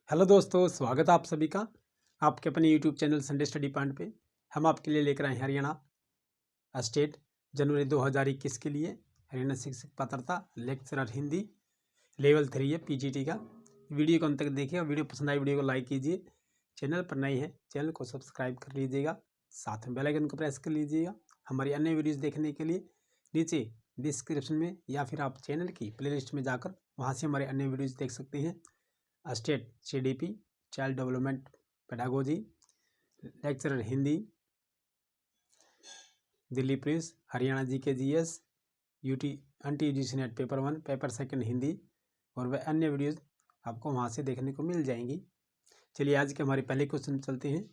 Hello दोस्तों, स्वागत है आप सभी का आपके अपने YouTube channel Sunday study point पे। हम आपके लिए लेकर आए हैं हरियाणा स्टेट जनवरी 2021 के लिए हरियाणा शिक्षक पात्रता लेक्चरर हिंदी लेवल 3 है पीजीटी का। वीडियो को अंत तक देखिए और वीडियो पसंद आए वीडियो को लाइक कीजिए। चैनल पर नए हैं चैनल को सब्सक्राइब कर लीजिएगा, साथ में बेल आइकन को प्रेस कर लीजिएगा हमारी अन्य वीडियोज़ देखने के लिए। नीचे डिस्क्रिप्शन में या फिर आप चैनल की प्लेलिस्ट में जाकर वहाँ से हमारे अन्य वीडियोज़ देख सकते हैं। State CDP child development pedagogy lecturer Hindi, Delhi police, Haryana GK GS, UT NTUGC net paper 1 paper 2 Hindi और वह अन्य वीडियोज़ आपको वहाँ से देखने को मिल जाएंगी। चलिए आज के हमारे पहले क्वेश्चन चलते हैं।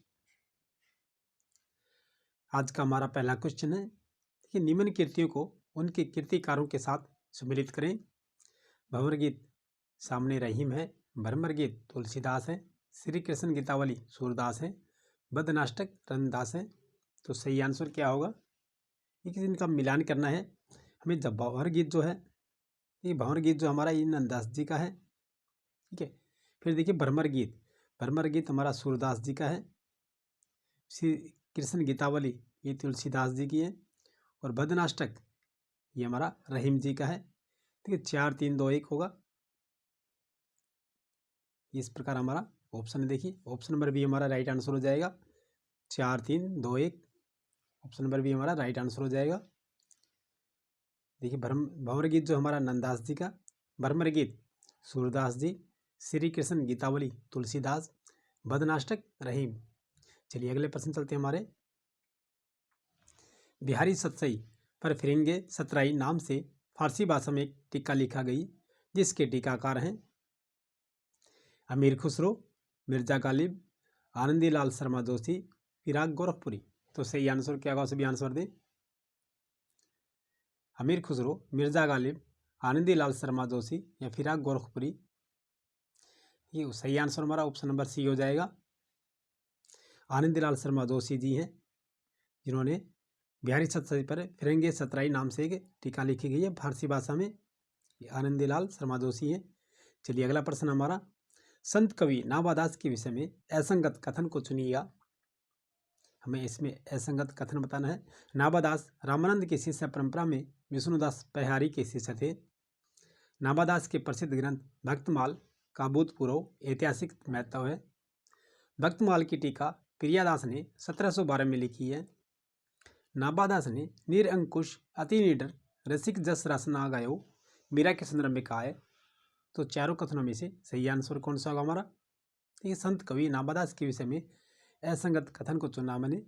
आज का हमारा पहला क्वेश्चन है कि निम्न कृतियों को उनके कीर्तिकारों के साथ सम्मिलित करें। भंवर गीत सामने रहीम है, भ्रमर गीत तुलसीदास है, श्री कृष्ण गीतावली सूरदास है, बदनाष्टक रंगदास है। तो सही आंसर क्या होगा? ये इनका मिलान करना है हमें। जब भंवर गीत जो है, ये भंवर गीत जो हमारा ये नंददास जी का है, ठीक है। फिर देखिए भ्रमर गीत हमारा सूरदास जी का है, श्री कृष्ण गीतावली ये तुलसीदास जी की है और बदनाष्टक ये हमारा रहीम जी का है। ठीक है, 4 3 2 1 होगा। इस प्रकार हमारा ऑप्शन देखिए, ऑप्शन नंबर बी हमारा राइट आंसर हो जाएगा। 4 3 2 1 ऑप्शन नंबर बी हमारा राइट आंसर हो जाएगा। देखिए भंवर गीत जो हमारा नंददास जी का, भ्रमर गीत सूरदास जी, श्री कृष्ण गीतावली तुलसीदास, बदनाष्टक रहीम। चलिए अगले प्रश्न चलते हैं हमारे। बिहारी सतसई पर फिरंगे सतराई नाम से फारसी भाषा में एक टीका लिखा गई जिसके टीकाकार हैं अमीर खुसरो, मिर्जा गालिब, आनंदी लाल शर्मा जोशी, फिराक गोरखपुरी। तो सही आंसर क्या होगा? सभी आंसर दें। अमीर खुसरो, मिर्जा गालिब, आनंदी लाल शर्मा जोशी या फिराक गोरखपुरी। ये सही आंसर हमारा ऑप्शन नंबर सी हो जाएगा। आनंदी लाल शर्मा जोशी जी हैं जिन्होंने बिहारी सतसई पर फिरंगे सतराई नाम से एक टीका लिखी गई है फारसी भाषा में। आनंदी लाल शर्मा जोशी हैं। चलिए अगला प्रश्न हमारा। संत कवि नाभादास के विषय में असंगत कथन को चुनिएगा। हमें इसमें असंगत कथन बताना है। नाभादास रामानंद की शिष्य परंपरा में विष्णुदास पहारी के शिष्य थे। नाभादास के प्रसिद्ध ग्रंथ भक्तमाल का भूतपूर्व ऐतिहासिक महत्व है। भक्तमाल की टीका प्रियादास ने 1712 में लिखी है। नाभादास ने निरंकुश अति निडर रसिक जस रस ना गायो मीरा के संदर्भ में कहा है। तो चारों कथनों में से सही आंसर कौन सा होगा हमारा? ये संत कवि नाभादास के विषय में असंगत कथन को चुना मैंने।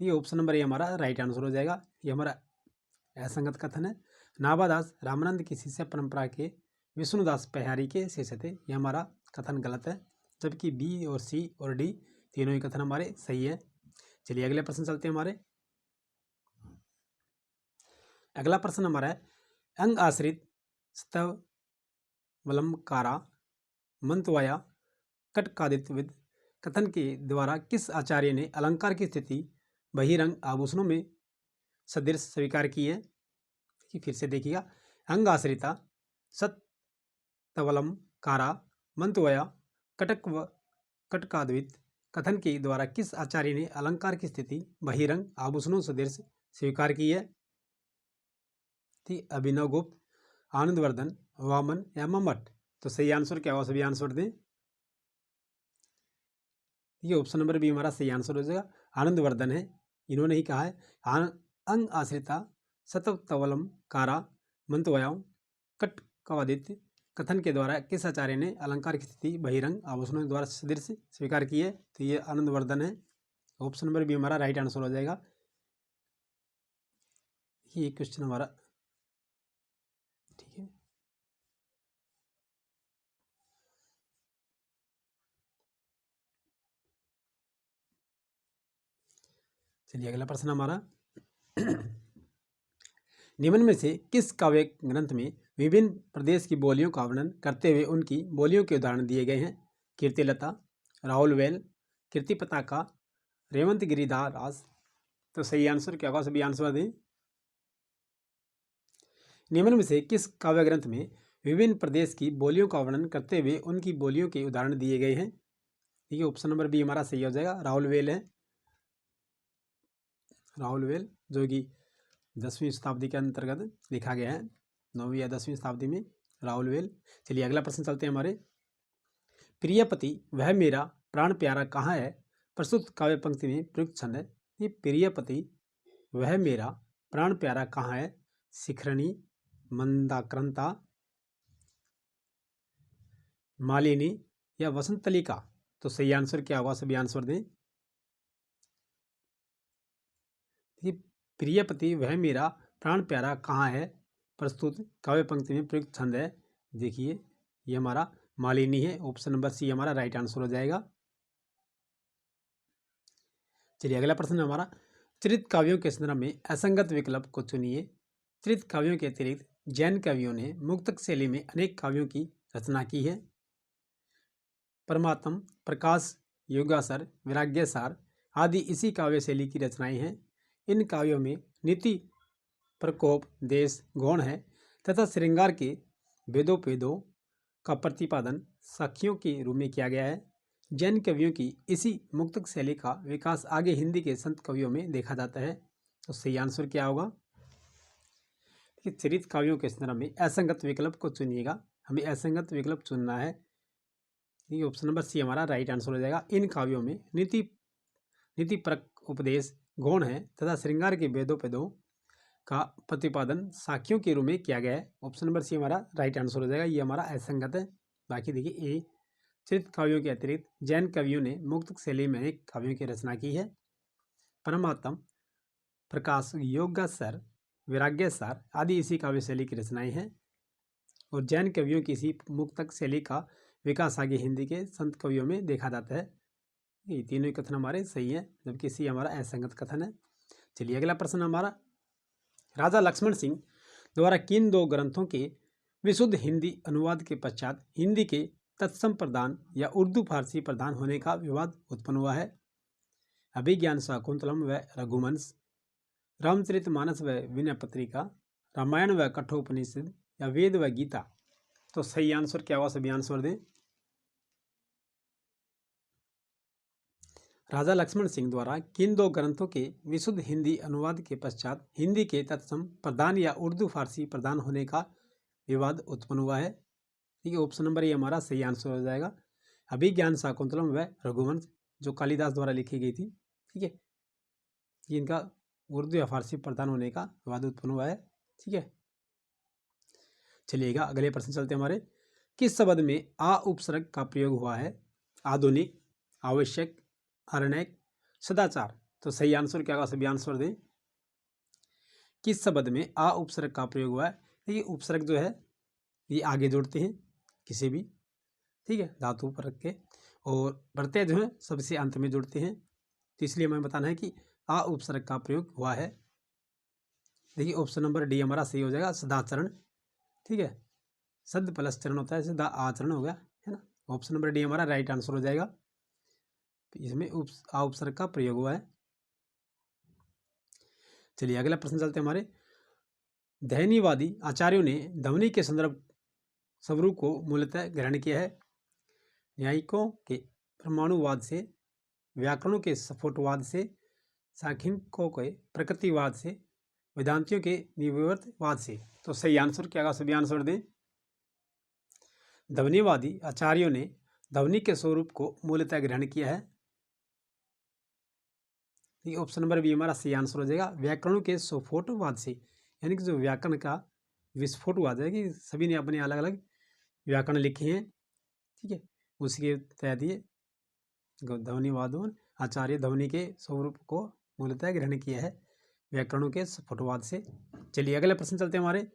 ये ऑप्शन नंबर ये हमारा राइट आंसर हो जाएगा। ये हमारा असंगत कथन है। नाभादास रामानंद की शिष्य परंपरा के विष्णुदास पहारी के शिष्य थे। ये हमारा कथन गलत है, जबकि बी और सी और डी तीनों ही कथन हमारे सही है। चलिए अगले प्रश्न चलते हैं हमारे। अगला प्रश्न हमारा है अंग आश्रित स्तवलंकारा मंतवया कटकादित्विद कथन के द्वारा किस आचार्य ने अलंकार की स्थिति बहिरंग आभूषणों में सदृश स्वीकार की है? फिर से देखिएगा। अंग आश्रिता सत्तवलंकारा मंतवया कटकाद्वित कथन के द्वारा किस आचार्य ने अलंकार की स्थिति बहिरंग आभूषणों सदृश स्वीकार की है? अभिनव गुप्त, आनंदवर्धन, वामन या मम्मट। तो सही आंसर क्या होगा? सभी आंसर दें। ये ऑप्शन नंबर बी हमारा सही आंसर हो जाएगा। आनंदवर्धन है, इन्होंने ही कहा है अंग आश्रिता सतवलम कारा मंतवयाम कटकवादित्य कथन के द्वारा किस आचार्य ने अलंकार की स्थिति बहिरंग आभूषणों द्वारा सदृश स्वीकार की है? तो ये आनंदवर्धन है। ऑप्शन नंबर बी हमारा राइट आंसर हो जाएगा। ये क्वेश्चन हमारा ठीक है। चलिए अगला प्रश्न हमारा। निम्न में से किस काव्य ग्रंथ में विभिन्न प्रदेश की बोलियों का वर्णन करते हुए उनकी बोलियों के उदाहरण दिए गए हैं? कीर्तिलता, राहुल वेल, कीर्ति पताका, रेवंत गिरिधारास। तो सही आंसर क्या होगा? सभी आंसर दें। निम्न में से किस काव्य ग्रंथ में विभिन्न प्रदेश की बोलियों का वर्णन करते हुए उनकी बोलियों के उदाहरण दिए गए हैं। ठीक है, ऑप्शन नंबर बी हमारा सही हो जाएगा। राउलवेल है, राउलवेल जो कि 10वीं शताब्दी के अंतर्गत लिखा गया है, 9वीं या 10वीं शताब्दी में राउलवेल। चलिए अगला प्रश्न चलते हैं हमारे। प्रियपति वह मेरा प्राण प्यारा कहाँ है, प्रस्तुत काव्य पंक्ति में प्रयुक्त छंद है। ये प्रियपति वह मेरा प्राण प्यारा कहाँ है, शिखरणी, मंदाक्रांता, मालिनी या वसंतलिका। तो सही आंसर क्या होगा, सभी आंसर दें। ये प्रियपति वह मेरा प्राण प्यारा कहाँ है, प्रस्तुत काव्य पंक्ति में प्रयुक्त छंद है। देखिए ये हमारा मालिनी है, ऑप्शन नंबर सी हमारा राइट आंसर हो जाएगा। चलिए अगला प्रश्न हमारा, चरित काव्यों के संदर्भ में असंगत विकल्प को चुनिए। चरित काव्यों के अतिरिक्त जैन कवियों ने मुक्तक शैली में अनेक काव्यों की रचना की है। परमात्म, प्रकाश, योगासर, वैराग्यसार आदि इसी काव्य शैली की रचनाएं हैं। इन काव्यों में नीति, प्रकोप, देश, गौण है तथा श्रृंगार के भेदों का प्रतिपादन साखियों के रूप में किया गया है। जैन कवियों की इसी मुक्तक शैली का विकास आगे हिंदी के संत कवियों में देखा जाता है। तो सही आंसर क्या होगा, कि चरित काव्यों के संदर्भ में असंगत विकल्प को चुनिएगा। हमें असंगत विकल्प चुनना है। ये ऑप्शन नंबर सी हमारा राइट आंसर हो जाएगा। इन काव्यों में नीति परक उपदेश, गौण है तथा श्रृंगार के भेदों का प्रतिपादन साखियों के रूप में किया गया है। ऑप्शन नंबर सी हमारा राइट आंसर हो जाएगा। ये हमारा असंगत है। बाकी देखिए ए, चरित काव्यों के अतिरिक्त जैन कवियों ने मुक्तक शैली में अनेक काव्यों की रचना की है। परमात्म, प्रकाश, योगासर, वैराग्यसार आदि इसी काव्य शैली की रचनाएं हैं। और जैन कवियों की इसी मुक्तक शैली का विकास आगे हिंदी के संत कवियों में देखा जाता है। ये तीनों ही कथन हमारे सही है, जबकि सी हमारा असंगत कथन है। चलिए अगला प्रश्न हमारा, राजा लक्ष्मण सिंह द्वारा किन दो ग्रंथों के विशुद्ध हिंदी अनुवाद के पश्चात हिंदी के तत्सम प्रदान या उर्दू फारसी प्रदान होने का विवाद उत्पन्न हुआ है। अभिज्ञान शाकुंतलम व रघुवंश, रामचरितमानस व विनय पत्रिका, रामायण व कठोपनिषद या वेद व गीता। तो सही आंसर क्या हुआ, सभी आंसर दें। राजा लक्ष्मण सिंह द्वारा किन दो ग्रंथों के विशुद्ध हिंदी अनुवाद के पश्चात हिंदी के तत्सम प्रदान या उर्दू फारसी प्रदान होने का विवाद उत्पन्न हुआ है। ठीक है, ऑप्शन नंबर ये हमारा सही आंसर हो जाएगा। अभिज्ञान शाकुंतलम व रघुवंश जो कालिदास द्वारा लिखी गई थी। ठीक है, इनका उर्दू या फारसी प्रदान होने का विवाद उत्पन्न हुआ है। ठीक है, चलिएगा अगले प्रश्न चलते हमारे। किस शब्द में आ उपसर्ग का प्रयोग हुआ है, आधुनिक, आवश्यक, अरण्यक, सदाचार। तो सही आंसर क्या होगा, सभी आंसर दें। किस शब्द में आ उपसर्ग का प्रयोग हुआ है। देखिए उपसर्ग जो है ये आगे जोड़ते हैं किसी भी, ठीक है, धातु पर रख के, और प्रत्यय जो है सबसे अंत में जोड़ते हैं। तो इसलिए हमें बताना है कि आ उपसर्ग का प्रयोग हुआ है। देखिए ऑप्शन नंबर डी हमारा सही हो जाएगा, सदाचरण। ठीक है, सद प्लस चरण होता है, सदा आचरण हो गया, है ना। ऑप्शन नंबर डी हमारा राइट आंसर हो जाएगा। इसमें आ उपसर्ग का प्रयोग हुआ है। चलिए अगला प्रश्न चलते हैं हमारे। दैन्यवादी आचार्यों ने ध्वनि के संदर्भ स्वरूप को मूलतः ग्रहण किया है। न्यायिकों के परमाणुवाद से, व्याकरणों के स्फोटवाद से, सांख्यिकों के प्रकृतिवाद से, वेदांतियों के निवृत्तवाद से। तो सही आंसर क्या होगा, सभी आंसर दें। ध्वनिवादी आचार्यों ने ध्वनि के स्वरूप को मूलतः ग्रहण किया है। ऑप्शन नंबर बी हमारा सही आंसर हो जाएगा। व्याकरणों के स्फोटवाद से, यानी कि जो व्याकरण का विस्फोट हुआ है कि सभी ने अपने अलग अलग व्याकरण लिखे हैं। ठीक है, उसके तहत ये ध्वनिवादों आचार्य ध्वनि के स्वरूप को मूलतः ग्रहण किया है व्याकरणों के स्फोटवाद से। चलिए अगले प्रश्न चलते हैं हमारे।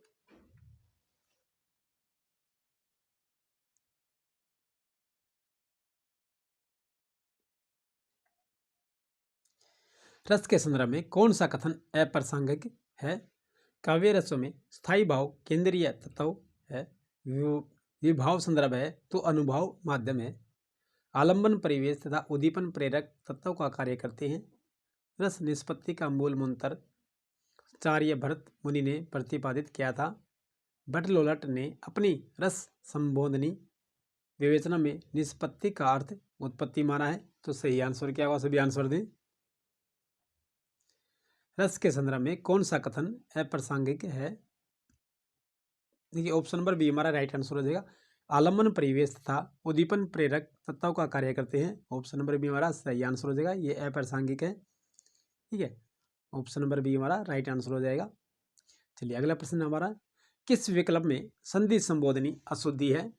रस के संदर्भ में कौन सा कथन अप्रासंगिक है। काव्य रसों में स्थायी भाव केंद्रीय तत्व है, विभाव संदर्भ है तो अनुभाव माध्यम है, आलंबन परिवेश तथा उद्दीपन प्रेरक तत्वों का कार्य करते हैं। रस निष्पत्ति का मूल मंत्र आचार्य भरत मुनि ने प्रतिपादित किया था। बर्टोलोट ने अपनी रस संबोधनी विवेचना में निष्पत्ति का अर्थ उत्पत्ति माना है। तो सही आंसर क्या होगा, सभी आंसर दें। रस के संदर्भ में कौन सा कथन अप्रासंगिक है? देखिए ऑप्शन नंबर बी हमारा राइट आंसर हो जाएगा। आलम्बन परिवेश तथा उद्दीपन प्रेरक तत्वों का कार्य करते हैं। ऑप्शन नंबर बी हमारा सही आंसर हो जाएगा, ये अप्रासंगिक है। ठीक है, ऑप्शन नंबर बी हमारा राइट आंसर हो जाएगा। चलिए अगला प्रश्न हमारा, किस विकल्प में संधि संबोधनी अशुद्धि है?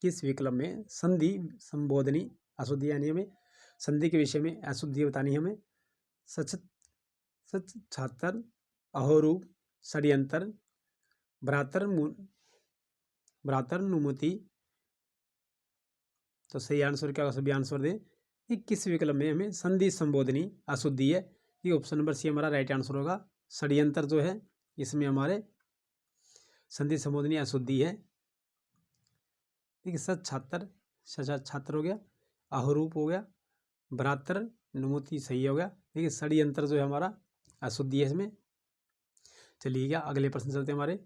किस विकल्प में संधि संबोधनी अशुद्धि, यानी हमें संधि के विषय में अशुद्धि बतानी है हमें। सच सच छात्र, अहोरूप, षड्यंत्र, भ्रातृनुमति। तो सही आंसर क्या होगा, सभी आंसर दें। कि किस विकल्प में हमें संधि संबोधनी अशुद्धि है? ये ऑप्शन नंबर सी हमारा राइट आंसर होगा। षड्यंत्र जो है इसमें हमारे संधि संबोधनी अशुद्धि है। ठीक है, सच छात्र, सच छात्र हो गया, अहोरूप हो गया, भ्रातृनुमति सही हो गया। ठीक है, षड्यंत्र जो है हमारा अशुद्धि है इसमें। चलिए क्या अगले प्रश्न चलते हैं हमारे।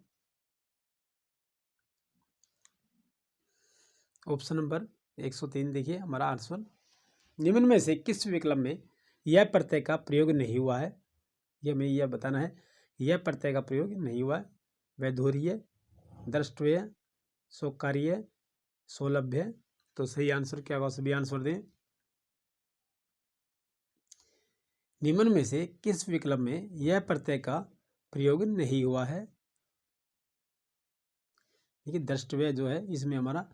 ऑप्शन नंबर 103 देखिए हमारा आंसर, निम्न में से किस विकल्प में यह प्रत्यय का प्रयोग नहीं हुआ है? यह हमें यह बताना है, यह प्रत्यय का प्रयोग नहीं हुआ है। वैधुर्य, द्रष्टव्य, स्वकार्य, सौलभ्य। तो सही आंसर क्या होगा, सभी आंसर दें। निम्न में से किस विकल्प में यह प्रत्यय का प्रयोग नहीं हुआ है? देखिए द्रष्टव्य जो है इसमें हमारा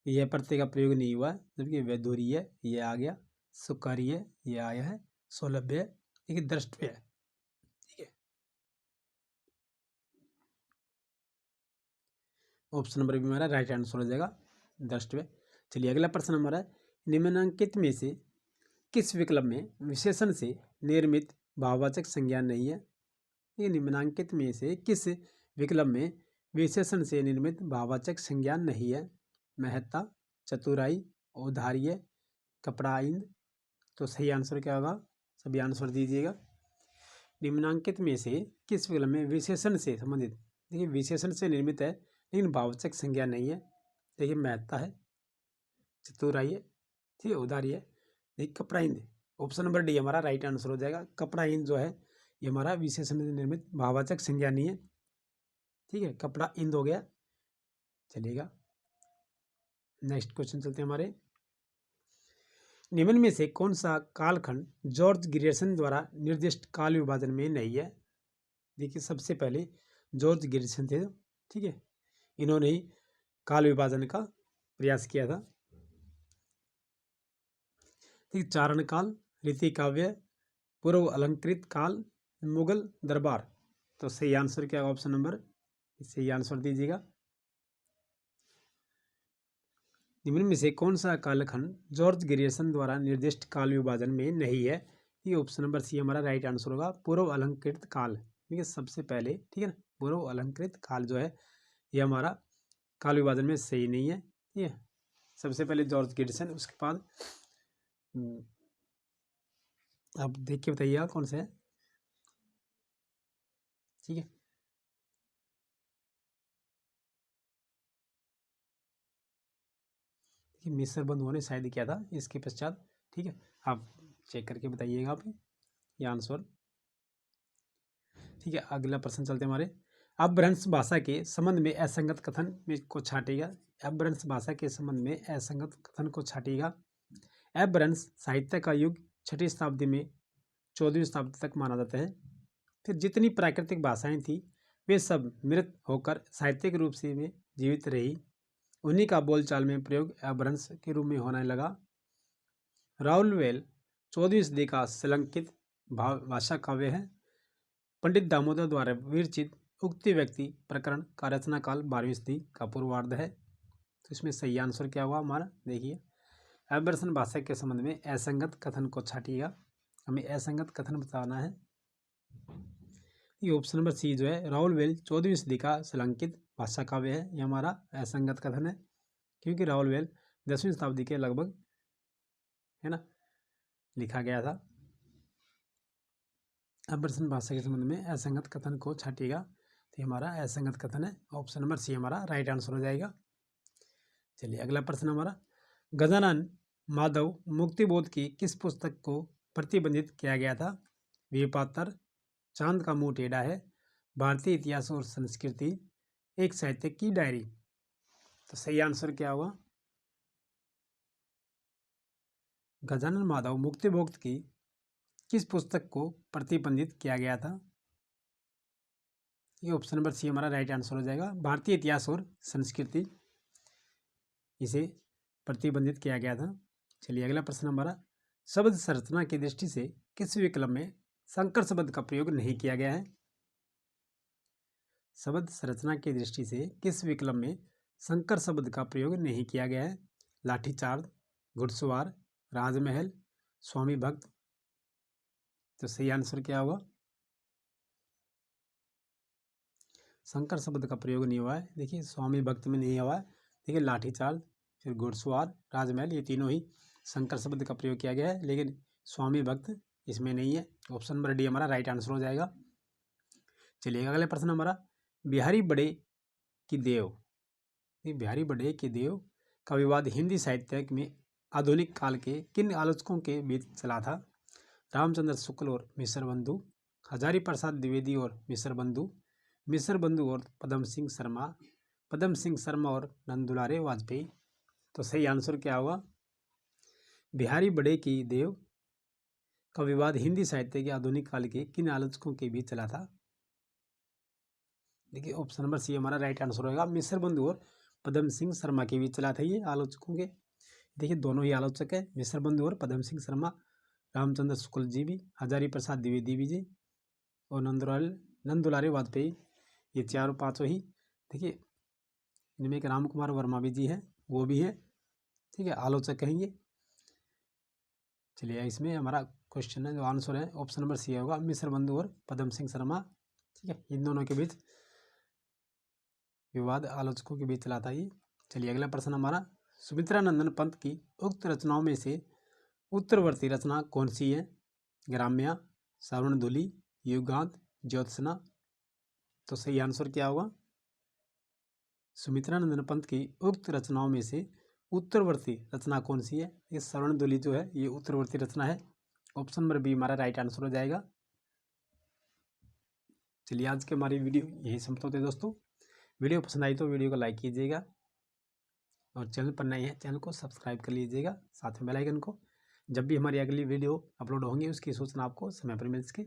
यह प्रत्यय का प्रयोग नहीं हुआ है, जबकि वैधुर्य ये आ गया, स्वकार्य ये आया है, सौलभ्य, देखिए द्रष्टव्य। ठीक है, ऑप्शन नंबर भी हमारा राइट आंसर हो जाएगा, द्रष्टव्य। चलिए अगला प्रश्न हमारा है, निम्नांकित में से किस विकल्प में विशेषण से निर्मित भाववाचक संज्ञा नहीं है? ये निम्नांकित में से किस विकल्प में विशेषण से निर्मित भाववाचक संज्ञा नहीं है? महत्ता, चतुराई, औदार्य, कपड़ाइंद। तो सही आंसर क्या होगा, सभी आंसर दीजिएगा। निम्नांकित में से किस विकल्प में विशेषण से संबंधित, देखिए विशेषण से निर्मित है लेकिन भाववाचक संज्ञा नहीं है। देखिए महत्ता है, चतुराई है, ठीक है, औदार्य है, देखिए कपड़ाइंद। ऑप्शन नंबर डी हमारा राइट आंसर हो जाएगा। कपड़ाइंद जो है ये हमारा विशेषण से निर्मित भाववाचक संज्ञा नहीं है। ठीक है, कपड़ा इंद हो गया। चलिएगा नेक्स्ट क्वेश्चन चलते हैं हमारे, निम्न में से कौन सा कालखंड जॉर्ज ग्रियर्सन द्वारा निर्दिष्ट काल विभाजन में नहीं है? देखिए सबसे पहले जॉर्ज ग्रियर्सन थे, ठीक है, इन्होंने ही काल विभाजन का प्रयास किया था। ठीक, चारण काल, रीति काव्य, पूर्व अलंकृत काल, मुगल दरबार। तो सही आंसर क्या, ऑप्शन नंबर, सही आंसर दीजिएगा। निम्न में से कौन सा कालखंड जॉर्ज ग्रियर्सन द्वारा निर्दिष्ट काल विभाजन में नहीं है? ये ऑप्शन नंबर सी हमारा राइट आंसर होगा, पूर्व अलंकृत काल। ठीक है, सबसे पहले, ठीक है ना, पूर्व अलंकृत काल जो है ये हमारा काल विभाजन में सही नहीं है। ठीक है, सबसे पहले जॉर्ज ग्रियर्सन, उसके बाद आप देख के बताइएगा कौन सा है। ठीक है, मिस्र बंधुओं ने शायद किया था इसके पश्चात। ठीक है, आप चेक करके बताइएगा आप ये आंसर। ठीक है, अगला प्रश्न चलते हैं हमारे, अपभ्रंश भाषा के संबंध में असंगत कथन में को छाटेगा। अपभ्रंश भाषा के संबंध में असंगत कथन को छाटेगा। अपभ्रंश साहित्य का युग 6वीं शताब्दी में 14वीं शताब्दी तक माना जाता है। फिर जितनी प्राकृतिक भाषाएं थी वे सब मृत होकर साहित्यिक रूप से में जीवित रही, उन्हीं का बोलचाल में प्रयोग अपभ्रंश के रूप में होने लगा। राउलवेल 14वीं सदी का संलग्नित भाषा काव्य है। पंडित दामोदर द्वारा विरचित उक्ति व्यक्ति प्रकरण का रचना काल 12वीं सदी का पूर्वार्ध है। तो इसमें सही आंसर क्या हुआ हमारा, देखिए अपभ्रंश भाषा के संबंध में असंगत कथन को छाटिएगा, हमें असंगत कथन बताना है। ये ऑप्शन नंबर सी जो है, राउलवेल 14वीं सदी का संलग्नित भाषा काव्य है, ये हमारा असंगत कथन है, क्योंकि राउलवेल 10वीं शताब्दी के लगभग, है ना, लिखा गया था। अपभ्रंश भाषा के संबंध में असंगत कथन को छाटिएगा। तो हमारा असंगत कथन है, ऑप्शन नंबर सी हमारा राइट आंसर हो जाएगा। चलिए अगला प्रश्न हमारा, गजानन माधव मुक्तिबोध की किस पुस्तक को प्रतिबंधित किया गया था? विपात्र, चांद का मुंह टेढ़ा है, भारतीय इतिहास और संस्कृति, एक साहित्यिक की डायरी। तो सही आंसर क्या होगा? गजानन माधव मुक्तिबोध की किस पुस्तक को प्रतिबंधित किया गया था? ये ऑप्शन नंबर सी हमारा राइट आंसर हो जाएगा, भारतीय इतिहास और संस्कृति, इसे प्रतिबंधित किया गया था। चलिए अगला प्रश्न हमारा, शब्द संरचना की दृष्टि से किस विकल्प में संकर शब्द का प्रयोग नहीं किया गया है? शब्द संरचना की दृष्टि से किस विकल्प में संकर शब्द का प्रयोग नहीं किया गया है? लाठीचार्ज, घुड़सवार, राजमहल, स्वामी भक्त। तो सही आंसर क्या होगा? संकर शब्द का प्रयोग नहीं हुआ है। देखिए स्वामी भक्त में नहीं हुआ है, देखिए लाठीचार्ज, फिर घुड़सवार, राजमहल, ये तीनों ही संकर शब्द का प्रयोग किया गया है, लेकिन स्वामी भक्त इसमें नहीं है। ऑप्शन नंबर डी हमारा राइट आंसर हो जाएगा। चलिए अगले प्रश्न हमारा, बिहारी बड़े की देव, बिहारी बड़े की देव का विवाद हिंदी साहित्य में आधुनिक काल के किन आलोचकों के बीच चला था? रामचंद्र शुक्ल और मिश्र बंधु, हजारी प्रसाद द्विवेदी और मिश्र बंधु और पदम सिंह शर्मा और नंदुलारे वाजपेयी। तो सही आंसर क्या होगा? बिहारी बड़े की देव का विवाद हिंदी साहित्य के आधुनिक काल के किन आलोचकों के बीच चला था? देखिए ऑप्शन नंबर सी हमारा राइट आंसर होगा, मिश्र बंधु और पदम सिंह शर्मा के बीच चला था ये आलोचकों के। देखिए दोनों ही आलोचक है, मिश्र बंधु और पदम सिंह शर्मा, रामचंद्र शुक्ल जी भी, हजारी प्रसाद द्विवेदी जी और नंदुलारे वाजपेयी, ये चारों पांचों ही। देखिए इनमें एक राम कुमार वर्मा भी जी है, वो भी है, ठीक है, आलोचक कहेंगे। चलिए इसमें हमारा क्वेश्चन है, जो आंसर है ऑप्शन नंबर सी होगा, मिश्र बंधु और पदम सिंह शर्मा, ठीक है, इन दोनों के बीच विवाद आलोचकों के बीच चला था ये। चलिए अगला प्रश्न हमारा, सुमित्रानंदन पंत की उक्त रचनाओं में से उत्तरवर्ती रचना कौन सी है? ग्राम्या, श्रवणधुली, युगांत, ज्योत्सना। तो सही आंसर क्या होगा? सुमित्रानंदन पंत की उक्त रचनाओं में से उत्तरवर्ती रचना कौन सी है? ये श्रवणधुली जो है ये उत्तरवर्ती रचना है। ऑप्शन नंबर बी हमारा राइट आंसर हो जाएगा। चलिए आज के हमारी वीडियो यही समाप्त होते हैं दोस्तों। वीडियो पसंद आई तो वीडियो को लाइक कीजिएगा और चैनल पर नए हैं चैनल को सब्सक्राइब कर लीजिएगा, साथ में बेल आइकन को, जब भी हमारी अगली वीडियो अपलोड होंगी उसकी सूचना आपको समय पर मिल सके।